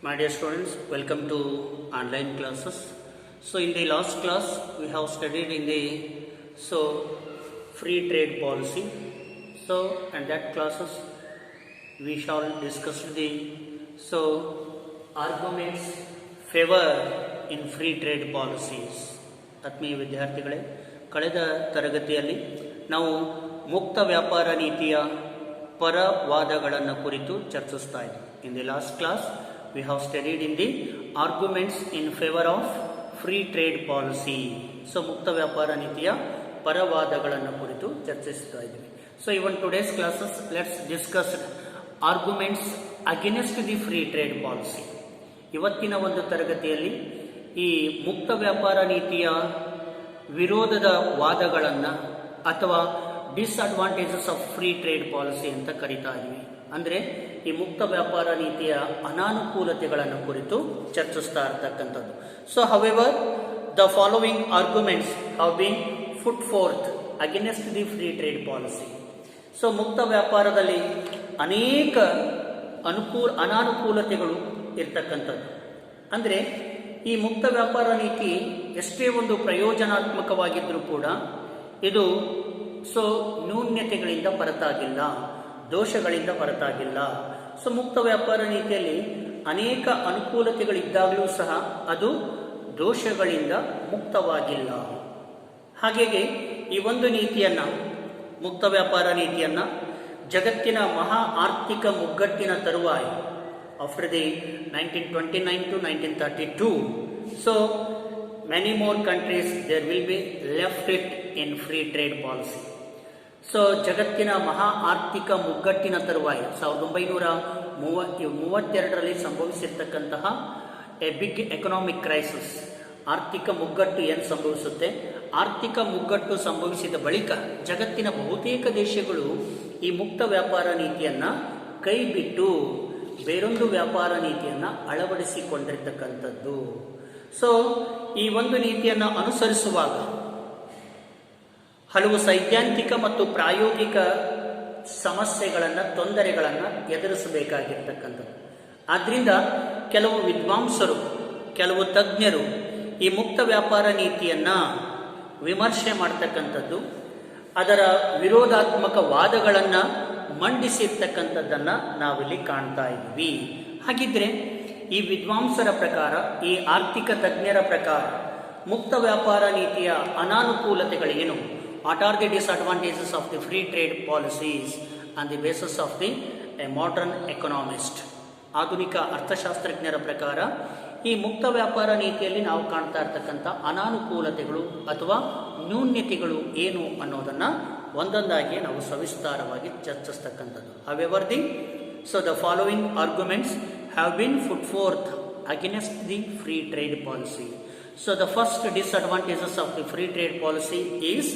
My dear students, welcome to online classes. So in the last class we have studied in the free trade policy. So and that classes we shall discuss the arguments favor in free trade policies. ಆತ್ಮೀಯ ವಿದ್ಯಾರ್ಥಿಗಳೇ, ಕಳೆದ ತರಗತಿಯಲ್ಲಿ ನಾವು ಮುಕ್ತ ವ್ಯಾಪಾರ ನೀತಿಯ ಪರವಾದಗಳನ್ನು ಕುರಿತು ಚರ್ಚಿಸ್ತಾ ಇದ್ವಿ. In the last class we have studied in the arguments in favor of free trade policy. So ಮುಕ್ತ ವ್ಯಾಪಾರ ನೀತಿಯ ಪರವಾದಗಳನ್ನು ಕುರಿತು ಚರ್ಚಿಸ್ತಾ ಇದ್ವಿ. So even today's classes let's discuss arguments against the free trade policy. ಇವತ್ತಿನ ಒಂದು ತರಗತಿಯಲ್ಲಿ ಈ ಮುಕ್ತ ವ್ಯಾಪಾರ ನೀತಿಯ ವಿರೋಧದ ವಾದಗಳನ್ನು ಅಥವಾ disadvantages of free trade policy ಅಂತ ಕರಿತಾ ಇದ್ವಿ. ಅಂದರೆ ಈ ಮುಕ್ತ ವ್ಯಾಪಾರ ನೀತಿಯ ಅನಾನುಕೂಲತೆಗಳನ್ನು ಕುರಿತು ಚರ್ಚಿಸ್ತಾ ಇರ್ತಕ್ಕಂಥದ್ದು. So however the following arguments have been put fourth against the free trade policy. So ಮುಕ್ತ ವ್ಯಾಪಾರದಲ್ಲಿ ಅನೇಕ ಅನಾನುಕೂಲತೆಗಳು ಇರ್ತಕ್ಕಂಥದ್ದು. ಅಂದರೆ ಈ ಮುಕ್ತ ವ್ಯಾಪಾರ ನೀತಿ ಎಷ್ಟೇ ಒಂದು ಪ್ರಯೋಜನಾತ್ಮಕವಾಗಿದ್ದರೂ ಕೂಡ ಇದು ನ್ಯೂನ್ಯತೆಗಳಿಂದ ಹೊರತಾಗಿಲ್ಲ, ದೋಷಗಳಿಂದ ಹೊರತಾಗಿಲ್ಲ. ಮುಕ್ತ ವ್ಯಾಪಾರ ನೀತಿಯಲ್ಲಿ ಅನೇಕ ಅನುಕೂಲತೆಗಳಿದ್ದಾಗಲೂ ಸಹ ಅದು ದೋಷಗಳಿಂದ ಮುಕ್ತವಾಗಿಲ್ಲ. ಹಾಗೆಯೇ ಈ ಒಂದು ನೀತಿಯನ್ನ, ಮುಕ್ತ ವ್ಯಾಪಾರ ನೀತಿಯನ್ನ ಜಗತ್ತಿನ ಮಹಾ ಆರ್ಥಿಕ ಮುಗ್ಗಟ್ಟಿನ ತರುವಾಯ after the 1929 to 1932, so many more countries there will be left it in free trade policy. So ಜಗತ್ತಿನ ಮಹಾ ಆರ್ಥಿಕ ಮುಗ್ಗಟ್ಟಿನ ತರುವಾಯ 1932ರಲ್ಲಿ ಸಂಭವಿಸಿರ್ತಕ್ಕಂತಹ ಎ ಬಿಗ್ ಎಕನಾಮಿಕ್ ಕ್ರೈಸಿಸ್, ಆರ್ಥಿಕ ಮುಗ್ಗಟ್ಟು ಏನು ಸಂಭವಿಸುತ್ತೆ, ಆರ್ಥಿಕ ಮುಗ್ಗಟ್ಟು ಸಂಭವಿಸಿದ ಬಳಿಕ ಜಗತ್ತಿನ ಬಹುತೇಕ ದೇಶಗಳು ಈ ಮುಕ್ತ ವ್ಯಾಪಾರ ನೀತಿಯನ್ನ ಕೈ ಬಿಟ್ಟು ಬೇರೊಂದು ವ್ಯಾಪಾರ ನೀತಿಯನ್ನ ಅಳವಡಿಸಿಕೊಂಡಿರ್ತಕ್ಕಂಥದ್ದು. ಸೊ ಈ ಒಂದು ನೀತಿಯನ್ನ ಅನುಸರಿಸುವಾಗ ಹಲವು ಸೈದ್ಧಾಂತಿಕ ಮತ್ತು ಪ್ರಾಯೋಗಿಕ ಸಮಸ್ಯೆಗಳನ್ನು, ತೊಂದರೆಗಳನ್ನು ಎದುರಿಸಬೇಕಾಗಿರ್ತಕ್ಕಂಥದ್ದು. ಆದ್ರಿಂದ ಕೆಲವು ವಿದ್ವಾಂಸರು, ಕೆಲವು ತಜ್ಞರು ಈ ಮುಕ್ತ ವ್ಯಾಪಾರ ನೀತಿಯನ್ನ ವಿಮರ್ಶೆ ಮಾಡ್ತಕ್ಕಂಥದ್ದು, ಅದರ ವಿರೋಧಾತ್ಮಕ ವಾದಗಳನ್ನು ಮಂಡಿಸಿರ್ತಕ್ಕಂಥದ್ದನ್ನು ನಾವಿಲ್ಲಿ ಕಾಣ್ತಾ ಇದ್ವಿ. ಹಾಗಿದ್ರೆ ಈ ವಿದ್ವಾಂಸರ ಪ್ರಕಾರ, ಈ ಆರ್ಥಿಕ ತಜ್ಞರ ಪ್ರಕಾರ ಮುಕ್ತ ವ್ಯಾಪಾರ ನೀತಿಯ ಅನಾನುಕೂಲತೆಗಳೇನು? What are the disadvantages of the free trade policies on the basis of the modern economist? ಆಧುನಿಕ ಅರ್ಥಶಾಸ್ತ್ರಜ್ಞರ ಪ್ರಕಾರ ಈ ಮುಕ್ತ ವ್ಯಾಪಾರ ನೀತಿಯಲ್ಲಿ ನಾವು ಕಾಣ್ತಾ ಇರ್ತಕ್ಕಂಥ ಅನಾನುಕೂಲತೆಗಳು ಅಥವಾ ನ್ಯೂನ್ಯತೆಗಳು ಏನು ಅನ್ನೋದನ್ನ ಒಂದೊಂದಾಗಿ ನಾವು ಸವಿಸ್ತಾರವಾಗಿ ಚರ್ಚಿಸ್ತಕ್ಕಂಥದ್ದು. However, the following arguments have been put forth against the free trade policy. So the first disadvantages of the free trade policy is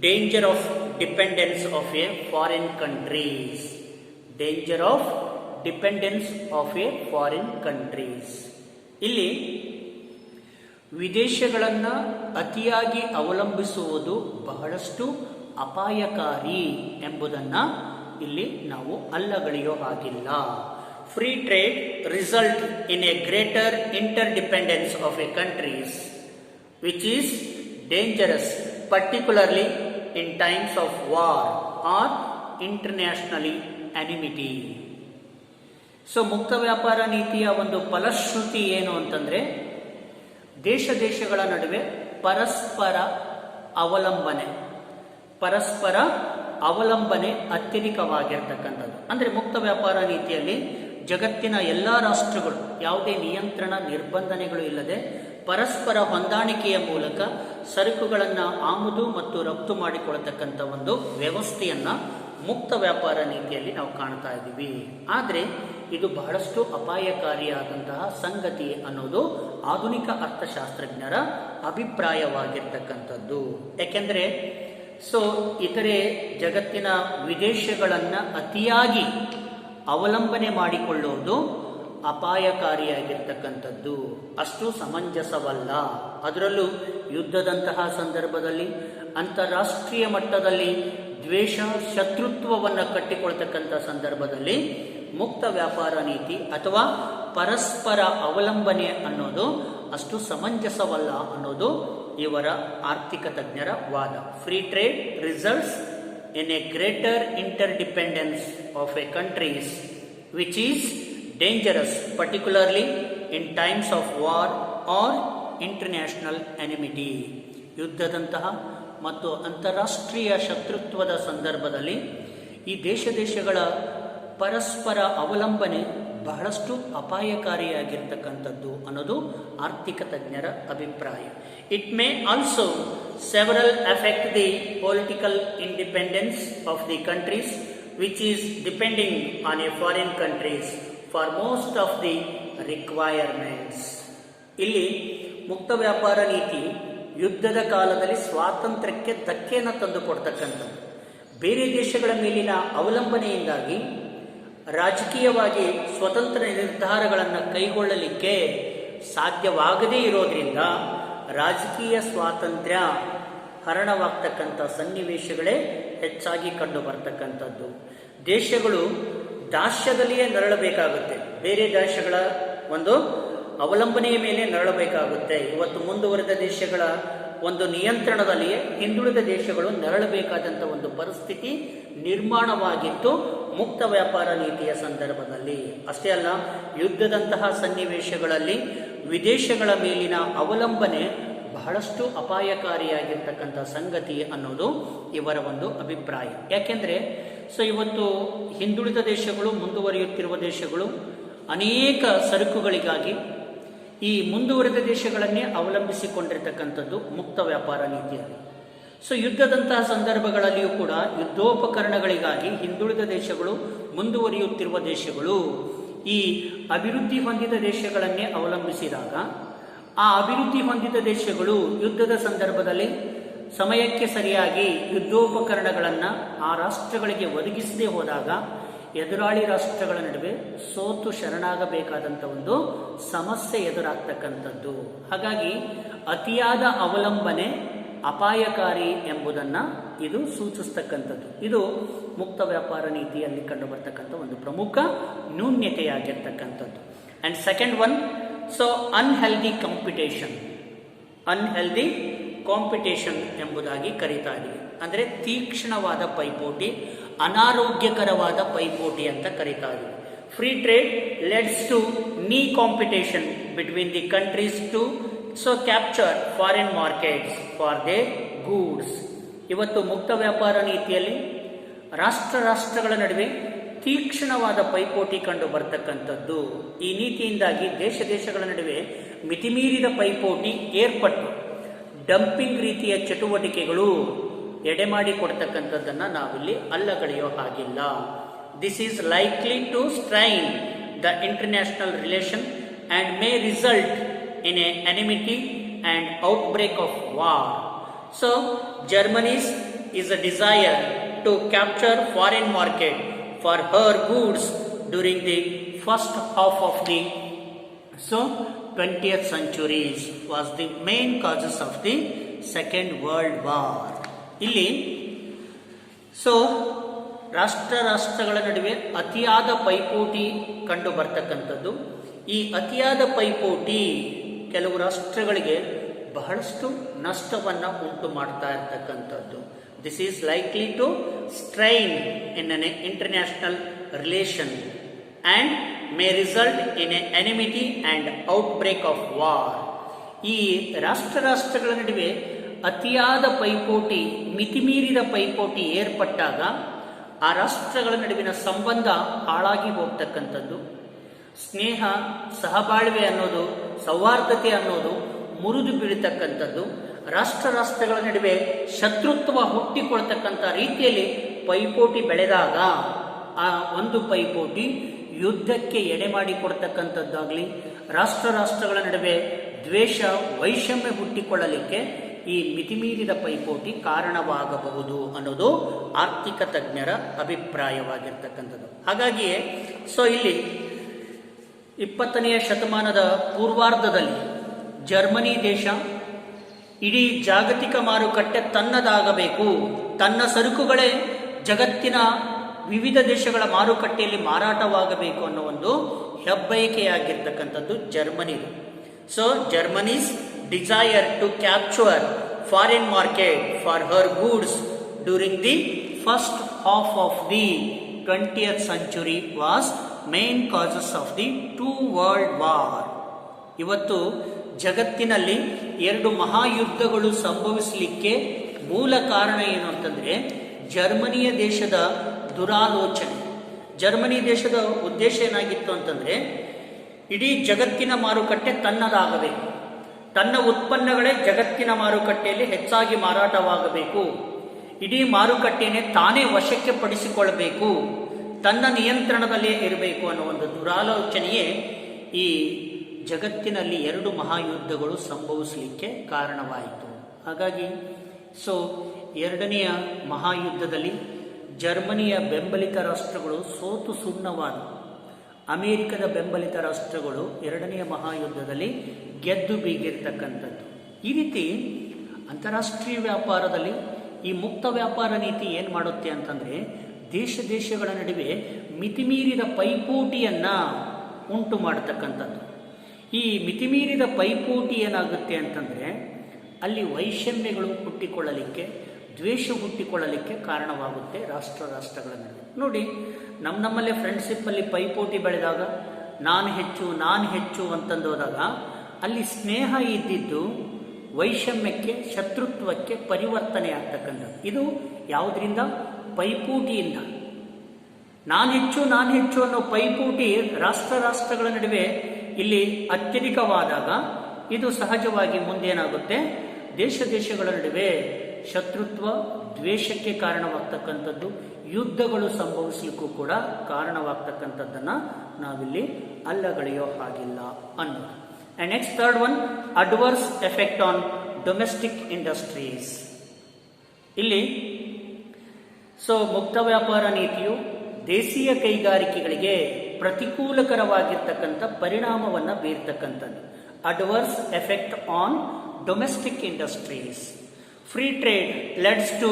danger of dependence of a foreign countries. Danger of dependence of a foreign countries. ಇಲ್ಲಿ ವಿದೇಶಗಳನ್ನು ಅತಿಯಾಗಿ ಅವಲಂಬಿಸುವುದು ಬಹಳಷ್ಟು ಅಪಾಯಕಾರಿ ಎಂಬುದನ್ನ ಇಲ್ಲಿ ನಾವು ಅಲ್ಲಗಳೆಯೋ ಹಾಗಿಲ್ಲ. Free trade result in a greater interdependence of a countries, which is dangerous, particularly in times of war or internationally enmity. So ಮುಕ್ತ ವ್ಯಾಪಾರ ನೀತಿಯ ಒಂದು ಫಲಶ್ರುತಿ ಏನು ಅಂತಂದ್ರೆ, ದೇಶಗಳ ನಡುವೆ ಪರಸ್ಪರ ಅವಲಂಬನೆ ಅತ್ಯಧಿಕವಾಗಿರ್ತಕ್ಕಂಥದ್ದು. ಅಂದ್ರೆ ಮುಕ್ತ ವ್ಯಾಪಾರ ನೀತಿಯಲ್ಲಿ ಜಗತ್ತಿನ ಎಲ್ಲ ರಾಷ್ಟ್ರಗಳು ಯಾವುದೇ ನಿಯಂತ್ರಣ, ನಿರ್ಬಂಧನೆಗಳು ಇಲ್ಲದೆ ಪರಸ್ಪರ ಹೊಂದಾಣಿಕೆಯ ಮೂಲಕ ಸರಕುಗಳನ್ನು ಆಮದು ಮತ್ತು ರಫ್ತು ಮಾಡಿಕೊಳ್ಳತಕ್ಕಂಥ ಒಂದು ವ್ಯವಸ್ಥೆಯನ್ನ ಮುಕ್ತ ವ್ಯಾಪಾರ ನೀತಿಯಲ್ಲಿ ನಾವು ಕಾಣ್ತಾ ಇದ್ದೀವಿ. ಆದರೆ ಇದು ಬಹಳಷ್ಟು ಅಪಾಯಕಾರಿಯಾದಂತಹ ಸಂಗತಿ ಅನ್ನೋದು ಆಧುನಿಕ ಅರ್ಥಶಾಸ್ತ್ರಜ್ಞರ ಅಭಿಪ್ರಾಯವಾಗಿರ್ತಕ್ಕಂಥದ್ದು. ಯಾಕೆಂದ್ರೆ ಇತರೆ ಜಗತ್ತಿನ ವಿದೇಶಗಳನ್ನ ಅತಿಯಾಗಿ ಅವಲಂಬನೆ ಮಾಡಿಕೊಳ್ಳುವುದು ಅಪಾಯಕಾರಿಯಾಗಿರ್ತಕ್ಕಂಥದ್ದು, ಅಷ್ಟು ಸಮಂಜಸವಲ್ಲ. ಅದರಲ್ಲೂ ಯುದ್ಧದಂತಹ ಸಂದರ್ಭದಲ್ಲಿ, ಅಂತಾರಾಷ್ಟ್ರೀಯ ಮಟ್ಟದಲ್ಲಿ ದ್ವೇಷ, ಶತ್ರುತ್ವವನ್ನು ಕಟ್ಟಿಕೊಳ್ತಕ್ಕಂಥ ಸಂದರ್ಭದಲ್ಲಿ ಮುಕ್ತ ವ್ಯಾಪಾರ ನೀತಿ ಅಥವಾ ಪರಸ್ಪರ ಅವಲಂಬನೆ ಅನ್ನೋದು ಅಷ್ಟು ಸಮಂಜಸವಲ್ಲ ಅನ್ನೋದು ಇವರ ಆರ್ಥಿಕ ತಜ್ಞರ ವಾದ. Free trade results in a greater interdependence of a countries which is dangerous particularly in times of war or international enmity. ಯುದ್ಧದಂತಹ ಮತ್ತು ಅಂತಾರಾಷ್ಟ್ರೀಯ ಶತ್ರುತ್ವದ ಸಂದರ್ಭದಲ್ಲಿ ಈ ದೇಶಗಳ ಪರಸ್ಪರ ಅವಲಂಬನೆ ಬಹಳಷ್ಟು ಅಪಾಯಕಾರಿಯಾಗಿರ್ತಕ್ಕಂಥದ್ದು ಅನ್ನೋದು ಆರ್ಥಿಕ ತಜ್ಞರ ಅಭಿಪ್ರಾಯ. It may also several affect the political independence of the countries which is depending on A foreign countries for most of the requirements. ಇಲ್ಲಿ ಮುಕ್ತ ವ್ಯಾಪಾರ ನೀತಿ ಯುದ್ಧದ ಕಾಲದಲ್ಲಿ ಸ್ವಾತಂತ್ರ್ಯಕ್ಕೆ ಧಕ್ಕೆಯನ್ನು ತಂದುಕೊಡ್ತಕ್ಕಂಥದ್ದು. ಬೇರೆ ದೇಶಗಳ ಮೇಲಿನ ಅವಲಂಬನೆಯಿಂದಾಗಿ ರಾಜಕೀಯವಾಗಿ ಸ್ವತಂತ್ರ ನಿರ್ಧಾರಗಳನ್ನು ಕೈಗೊಳ್ಳಲಿಕ್ಕೆ ಸಾಧ್ಯವಾಗದೇ ಇರೋದ್ರಿಂದ ರಾಜಕೀಯ ಸ್ವಾತಂತ್ರ್ಯ ಹರಣವಾಗ್ತಕ್ಕಂಥ ಸನ್ನಿವೇಶಗಳೇ ಹೆಚ್ಚಾಗಿ ಕಂಡು ಬರ್ತಕ್ಕಂಥದ್ದು. ದೇಶಗಳು ದಾಸ್ಯದಲ್ಲಿಯೇ ನರಳಬೇಕಾಗುತ್ತೆ, ಬೇರೆ ದೇಶಗಳ ಒಂದು ಅವಲಂಬನೆಯ ಮೇಲೆ ನರಳಬೇಕಾಗುತ್ತೆ. ಇವತ್ತು ಮುಂದುವರೆದ ದೇಶಗಳ ಒಂದು ನಿಯಂತ್ರಣದಲ್ಲಿಯೇ ಹಿಂದುಳಿದ ದೇಶಗಳು ನರಳಬೇಕಾದಂಥ ಒಂದು ಪರಿಸ್ಥಿತಿ ನಿರ್ಮಾಣವಾಗಿತ್ತು ಮುಕ್ತ ವ್ಯಾಪಾರ ನೀತಿಯ ಸಂದರ್ಭದಲ್ಲಿ. ಅಷ್ಟೇ ಅಲ್ಲ, ಯುದ್ಧದಂತಹ ಸನ್ನಿವೇಶಗಳಲ್ಲಿ ವಿದೇಶಗಳ ಮೇಲಿನ ಅವಲಂಬನೆ ಬಹಳಷ್ಟು ಅಪಾಯಕಾರಿಯಾಗಿರ್ತಕ್ಕಂಥ ಸಂಗತಿ ಅನ್ನೋದು ಇವರ ಒಂದು ಅಭಿಪ್ರಾಯ. ಯಾಕೆಂದರೆ ಇವತ್ತು ಹಿಂದುಳಿದ ದೇಶಗಳು, ಮುಂದುವರಿಯುತ್ತಿರುವ ದೇಶಗಳು ಅನೇಕ ಸರಕುಗಳಿಗಾಗಿ ಈ ಮುಂದುವರೆದ ದೇಶಗಳನ್ನೇ ಅವಲಂಬಿಸಿಕೊಂಡಿರ್ತಕ್ಕಂಥದ್ದು ಮುಕ್ತ ವ್ಯಾಪಾರ ನೀತಿಯಲ್ಲಿ. ಯುದ್ಧದಂತಹ ಸಂದರ್ಭಗಳಲ್ಲಿಯೂ ಕೂಡ ಯುದ್ಧೋಪಕರಣಗಳಿಗಾಗಿ ಹಿಂದುಳಿದ ದೇಶಗಳು, ಮುಂದುವರಿಯುತ್ತಿರುವ ದೇಶಗಳು ಈ ಅಭಿವೃದ್ಧಿ ಹೊಂದಿದ ದೇಶಗಳನ್ನೇ ಅವಲಂಬಿಸಿದಾಗ ಆ ಅಭಿವೃದ್ಧಿ ಹೊಂದಿದ ದೇಶಗಳು ಯುದ್ಧದ ಸಂದರ್ಭದಲ್ಲಿ ಸಮಯಕ್ಕೆ ಸರಿಯಾಗಿ ಯುದ್ಧೋಪಕರಣಗಳನ್ನು ಆ ರಾಷ್ಟ್ರಗಳಿಗೆ ಒದಗಿಸದೇ ಹೋದಾಗ ಎದುರಾಳಿ ರಾಷ್ಟ್ರಗಳ ನಡುವೆ ಸೋತು ಶರಣಾಗಬೇಕಾದಂಥ ಒಂದು ಸಮಸ್ಯೆ ಎದುರಾಗ್ತಕ್ಕಂಥದ್ದು. ಹಾಗಾಗಿ ಅತಿಯಾದ ಅವಲಂಬನೆ ಅಪಾಯಕಾರಿ ಎಂಬುದನ್ನು ಇದು ಸೂಚಿಸ್ತಕ್ಕಂಥದ್ದು. ಇದು ಮುಕ್ತ ವ್ಯಾಪಾರ ನೀತಿಯಲ್ಲಿ ಕಂಡುಬರ್ತಕ್ಕಂಥ ಒಂದು ಪ್ರಮುಖ ನ್ಯೂನ್ಯತೆಯಾಗಿರ್ತಕ್ಕಂಥದ್ದು. And second one, unhealthy competition ಎಂಬುದಾಗಿ ಕರೀತಾ ಇದ್ದೀವಿ. ಅಂದರೆ ತೀಕ್ಷ್ಣವಾದ ಪೈಪೋಟಿ, ಅನಾರೋಗ್ಯಕರವಾದ ಪೈಪೋಟಿ ಅಂತ ಕರೀತಾ ಇದ್ದೀವಿ. ಫ್ರೀ ಟ್ರೇಡ್ ಲೆಡ್ಸ್ ಟು ನೀ competition between the countries to capture foreign markets for their goods. ಇವತ್ತು ಮುಕ್ತ ವ್ಯಾಪಾರ ನೀತಿಯಲ್ಲಿ ರಾಷ್ಟ್ರಗಳ ನಡುವೆ ತೀಕ್ಷ್ಣವಾದ ಪೈಪೋಟಿ ಕಂಡು ಬರ್ತಕ್ಕಂಥದ್ದು. ಈ ನೀತಿಯಿಂದಾಗಿ ದೇಶಗಳ ನಡುವೆ ಮಿತಿಮೀರಿದ ಪೈಪೋಟಿ ಏರ್ಪಟ್ಟು ಡಂಪಿಂಗ್ ರೀತಿಯ ಚಟುವಟಿಕೆಗಳು ಎಡೆಮಾಡಿಕೊಡ್ತಕ್ಕಂಥದ್ದನ್ನು ನಾವಿಲ್ಲಿ ಅಲ್ಲಗಳೆಯೋ ಹಾಗಿಲ್ಲ. This is likely to strain the international relation and may result in a enmity and outbreak of war. Germany's is a desire to capture foreign market for her goods during the first half of the 20th centuries was the main causes of the Second World War. ಇಲ್ಲಿ ರಾಷ್ಟ್ರಗಳ ನಡುವೆ ಅತಿಯಾದ ಪೈಪೋಟಿ ಕಂಡು ಬರ್ತಕ್ಕಂಥದ್ದು. ಈ ಅತಿಯಾದ ಪೈಪೋಟಿ ಕೆಲವು ರಾಷ್ಟ್ರಗಳಿಗೆ ಬಹಳಷ್ಟು ನಷ್ಟವನ್ನು ಉಂಟು ಮಾಡ್ತಾ ಇರ್ತಕ್ಕಂಥದ್ದು. This is likely to strain in an international relation and may result in a enmity and outbreak of war. ಈ ರಾಷ್ಟ್ರಗಳ ನಡುವೆ ಅತಿಯಾದ ಪೈಪೋಟಿ, ಮಿತಿಮೀರಿದ ಪೈಪೋಟಿ ಏರ್ಪಟ್ಟಾಗ ಆ ರಾಷ್ಟ್ರಗಳ ನಡುವಿನ ಸಂಬಂಧ ಹಾಳಾಗಿ ಹೋಗ್ತಕ್ಕಂಥದ್ದು. ಸ್ನೇಹ, ಸಹಬಾಳ್ವೆ ಅನ್ನೋದು, ಸೌಹಾರ್ದತೆ ಅನ್ನೋದು ಮುರಿದು ಬೀಳತಕ್ಕಂಥದ್ದು. ರಾಷ್ಟ್ರಗಳ ನಡುವೆ ಶತ್ರುತ್ವ ಹುಟ್ಟಿಕೊಳ್ತಕ್ಕಂಥ ರೀತಿಯಲ್ಲಿ ಪೈಪೋಟಿ ಬೆಳೆದಾಗ ಆ ಒಂದು ಪೈಪೋಟಿ ಯುದ್ಧಕ್ಕೆ ಎಡೆ ಮಾಡಿಕೊಡ್ತಕ್ಕಂಥದ್ದಾಗಲಿ, ರಾಷ್ಟ್ರಗಳ ನಡುವೆ ದ್ವೇಷ, ವೈಷಮ್ಯ ಹುಟ್ಟಿಕೊಳ್ಳಲಿಕ್ಕೆ ಈ ಮಿತಿಮೀರಿದ ಪೈಪೋಟಿ ಕಾರಣವಾಗಬಹುದು ಅನ್ನೋದು ಆರ್ಥಿಕ ತಜ್ಞರ ಅಭಿಪ್ರಾಯವಾಗಿರ್ತಕ್ಕಂಥದ್ದು. ಹಾಗಾಗಿಯೇ ಇಲ್ಲಿ 20ನೇ ಶತಮಾನದ ಪೂರ್ವಾರ್ಧದಲ್ಲಿ ಜರ್ಮನಿ ದೇಶ ಇಡೀ ಜಾಗತಿಕ ಮಾರುಕಟ್ಟೆ ತನ್ನದಾಗಬೇಕು, ತನ್ನ ಸರಕುಗಳೇ ಜಗತ್ತಿನ ವಿವಿಧ ದೇಶಗಳ ಮಾರುಕಟ್ಟೆಯಲ್ಲಿ ಮಾರಾಟವಾಗಬೇಕು ಅನ್ನೋ ಒಂದು ಹೆಬ್ಬಯಕೆಯಾಗಿರ್ತಕ್ಕಂಥದ್ದು ಜರ್ಮನಿದು. So Germany's desire to capture foreign market for her goods during the first half of the 20th century was main causes of the 2 world war. ಇವತ್ತು ಜಗತ್ತಿನಲ್ಲಿ 2 ಮಹಾಯುದ್ಧಗಳು ಸಂಭವಿಸಲಿಕ್ಕೆ ಮೂಲ ಕಾರಣ ಏನು ಅಂತಂದ್ರೆ ಜರ್ಮನಿಯ ದೇಶದ ದುರಾಲೋಚನೆ. ಜರ್ಮನಿ ದೇಶದ ಉದ್ದೇಶ ಏನಾಗಿತ್ತು ಅಂತಂದ್ರೆ ಇಡೀ ಜಗತ್ತಿನ ಮಾರುಕಟ್ಟೆ ತನ್ನದಾಗಬೇಕು, ತನ್ನ ಉತ್ಪನ್ನಗಳೇ ಜಗತ್ತಿನ ಮಾರುಕಟ್ಟೆಯಲ್ಲಿ ಹೆಚ್ಚಾಗಿ ಮಾರಾಟವಾಗಬೇಕು, ಇಡೀ ಮಾರುಕಟ್ಟೆಯನ್ನೇ ತಾನೇ ವಶಕ್ಕೆ ಪಡಿಸಿಕೊಳ್ಳಬೇಕು, ತನ್ನ ನಿಯಂತ್ರಣದಲ್ಲೇ ಇರಬೇಕು ಅನ್ನೋ ಒಂದು ದುರಾಲೋಚನೆಯೇ ಈ ಜಗತ್ತಿನಲ್ಲಿ 2 ಮಹಾಯುದ್ಧಗಳು ಸಂಭವಿಸಲಿಕ್ಕೆ ಕಾರಣವಾಯಿತು. ಹಾಗಾಗಿ ಎರಡನೆಯ ಮಹಾಯುದ್ಧದಲ್ಲಿ ಜರ್ಮನಿಯ ಬೆಂಬಲಿತ ರಾಷ್ಟ್ರಗಳು ಸೋತು ಸುಣ್ಣವಾದವು. ಅಮೆರಿಕದ ಬೆಂಬಲಿತ ರಾಷ್ಟ್ರಗಳು 2ನೇ ಮಹಾಯುದ್ಧದಲ್ಲಿ ಗೆದ್ದು ಬೀಗಿರ್ತಕ್ಕಂಥದ್ದು. ಈ ರೀತಿ ಅಂತಾರಾಷ್ಟ್ರೀಯ ವ್ಯಾಪಾರದಲ್ಲಿ ಈ ಮುಕ್ತ ವ್ಯಾಪಾರ ನೀತಿ ಏನು ಮಾಡುತ್ತೆ ಅಂತಂದರೆ ದೇಶಗಳ ನಡುವೆ ಮಿತಿಮೀರಿದ ಪೈಪೋಟಿಯನ್ನು ಉಂಟು ಮಾಡತಕ್ಕಂಥದ್ದು. ಈ ಮಿತಿಮೀರಿದ ಪೈಪೋಟಿ ಏನಾಗುತ್ತೆ ಅಂತಂದರೆ ಅಲ್ಲಿ ವೈಷಮ್ಯಗಳು ಹುಟ್ಟಿಕೊಳ್ಳಲಿಕ್ಕೆ, ದ್ವೇಷ ಹುಟ್ಟಿಕೊಳ್ಳಲಿಕ್ಕೆ ಕಾರಣವಾಗುತ್ತೆ ರಾಷ್ಟ್ರಗಳ ನಡುವೆ. ನೋಡಿ, ನಮ್ಮಲ್ಲೇ ಫ್ರೆಂಡ್ಶಿಪ್ಪಲ್ಲಿ ಪೈಪೋಟಿ ಬೆಳೆದಾಗ ನಾನು ಹೆಚ್ಚು ಅಂತಂದೋದಾಗ ಅಲ್ಲಿ ಸ್ನೇಹ ಇದ್ದಿದ್ದು ವೈಷಮ್ಯಕ್ಕೆ, ಶತ್ರುತ್ವಕ್ಕೆ ಪರಿವರ್ತನೆ ಆಗ್ತಕ್ಕಂಥದ್ದು. ಇದು ಯಾವುದರಿಂದ? ಪೈಪೋಟಿಯಿಂದ. ನಾನು ಹೆಚ್ಚು ಅನ್ನೋ ಪೈಪೋಟಿ ರಾಷ್ಟ್ರಗಳ ನಡುವೆ ಇಲ್ಲಿ ಅತ್ಯಧಿಕವಾದಾಗ ಇದು ಸಹಜವಾಗಿ ಮುಂದೇನಾಗುತ್ತೆ, ದೇಶಗಳ ನಡುವೆ ಶತ್ರುತ್ವ, ದ್ವೇಷಕ್ಕೆ ಕಾರಣವಾಗ್ತಕ್ಕಂಥದ್ದು, ಯುದ್ಧಗಳು ಸಂಭವಿಸಲಿಕ್ಕೂ ಕೂಡ ಕಾರಣವಾಗ್ತಕ್ಕಂಥದ್ದನ್ನು ನಾವಿಲ್ಲಿ ಅಲ್ಲಗಳೆಯೋ ಹಾಗಿಲ್ಲ ಅನ್ನೋದು. And next third one, adverse effect on domestic industries. ಇಲ್ಲಿ ಮುಕ್ತ ವ್ಯಾಪಾರ ನೀತಿಯು ದೇಶೀಯ ಕೈಗಾರಿಕೆಗಳಿಗೆ ಪ್ರತಿಕೂಲಕರವಾಗಿರ್ತಕ್ಕಂಥ ಪರಿಣಾಮವನ್ನು ಬೀರ್ತಕ್ಕಂಥದ್ದು. Adverse effect on domestic industries. Free trade leads to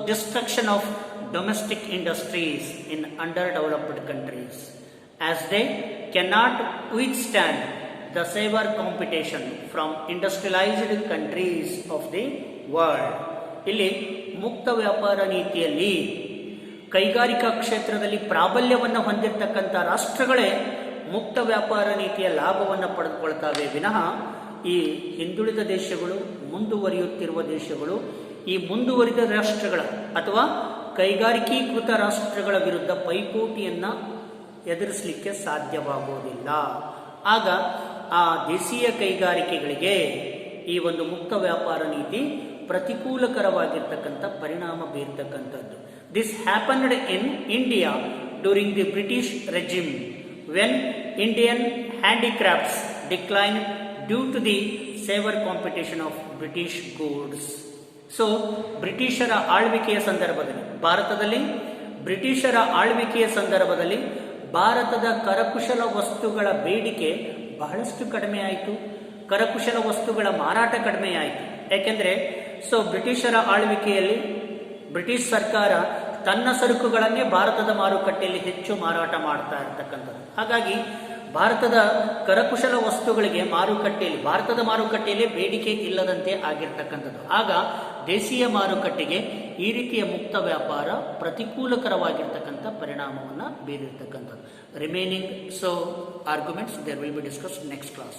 destruction of domestic industries in underdeveloped countries as they cannot withstand the severe competition from industrialized countries of the world. ಇಲ್ಲಿ ಮುಕ್ತ ವ್ಯಾಪಾರ ನೀತಿಯಲ್ಲಿ ಕೈಗಾರಿಕಾ ಕ್ಷೇತ್ರದಲ್ಲಿ ಪ್ರಾಬಲ್ಯವನ್ನು ಹೊಂದಿರತಕ್ಕಂಥ ರಾಷ್ಟ್ರಗಳೇ ಮುಕ್ತ ವ್ಯಾಪಾರ ನೀತಿಯ ಲಾಭವನ್ನು ಪಡೆದುಕೊಳ್ತಾವೆ ವಿನಃ ಈ ಹಿಂದುಳಿದ ದೇಶಗಳು, ಮುಂದುವರಿಯುತ್ತಿರುವ ದೇಶಗಳು ಈ ಮುಂದುವರಿದ ರಾಷ್ಟ್ರಗಳ ಅಥವಾ ಕೈಗಾರಿಕೀಕೃತ ರಾಷ್ಟ್ರಗಳ ವಿರುದ್ಧ ಪೈಪೋಟಿಯನ್ನು ಎದುರಿಸಲಿಕ್ಕೆ ಸಾಧ್ಯವಾಗುವುದಿಲ್ಲ. ಆಗ ಆ ದೇಶೀಯ ಕೈಗಾರಿಕೆಗಳಿಗೆ ಈ ಒಂದು ಮುಕ್ತ ವ್ಯಾಪಾರ ನೀತಿ ಪ್ರತಿಕೂಲಕರವಾಗಿರ್ತಕ್ಕಂಥ ಪರಿಣಾಮ ಬೀರ್ತಕ್ಕಂಥದ್ದು. This happened in India during the British regime when Indian handicrafts decline due to the severe competition of British goods. ಬ್ರಿಟಿಷರ ಆಳ್ವಿಕೆಯ ಸಂದರ್ಭದಲ್ಲಿ ಭಾರತದ ಕರಕುಶಲ ವಸ್ತುಗಳ ಬೇಡಿಕೆ ಬಹಳಷ್ಟು ಕಡಿಮೆ ಆಯಿತು, ಕರಕುಶಲ ವಸ್ತುಗಳ ಮಾರಾಟ ಕಡಿಮೆ ಆಯಿತು. ಯಾಕೆಂದರೆ ಬ್ರಿಟಿಷರ ಆಳ್ವಿಕೆಯಲ್ಲಿ ಬ್ರಿಟಿಷ್ ಸರ್ಕಾರ ತನ್ನ ಸರಕುಗಳನ್ನೇ ಭಾರತದ ಮಾರುಕಟ್ಟೆಯಲ್ಲಿ ಹೆಚ್ಚು ಮಾರಾಟ ಮಾಡ್ತಾ ಇರತಕ್ಕಂಥದ್ದು. ಹಾಗಾಗಿ ಭಾರತದ ಕರಕುಶಲ ವಸ್ತುಗಳಿಗೆ ಭಾರತದ ಮಾರುಕಟ್ಟೆಯಲ್ಲಿ ಬೇಡಿಕೆ ಇಲ್ಲದಂತೆ ಆಗಿರ್ತಕ್ಕಂಥದ್ದು. ಆಗ ದೇಶೀಯ ಮಾರುಕಟ್ಟೆಗೆ ಈ ರೀತಿಯ ಮುಕ್ತ ವ್ಯಾಪಾರ ಪ್ರತಿಕೂಲಕರವಾಗಿರ್ತಕ್ಕಂಥ ಪರಿಣಾಮವನ್ನು ಬೀರಿರ್ತಕ್ಕಂಥದ್ದು. Remaining arguments there will be discussed next class.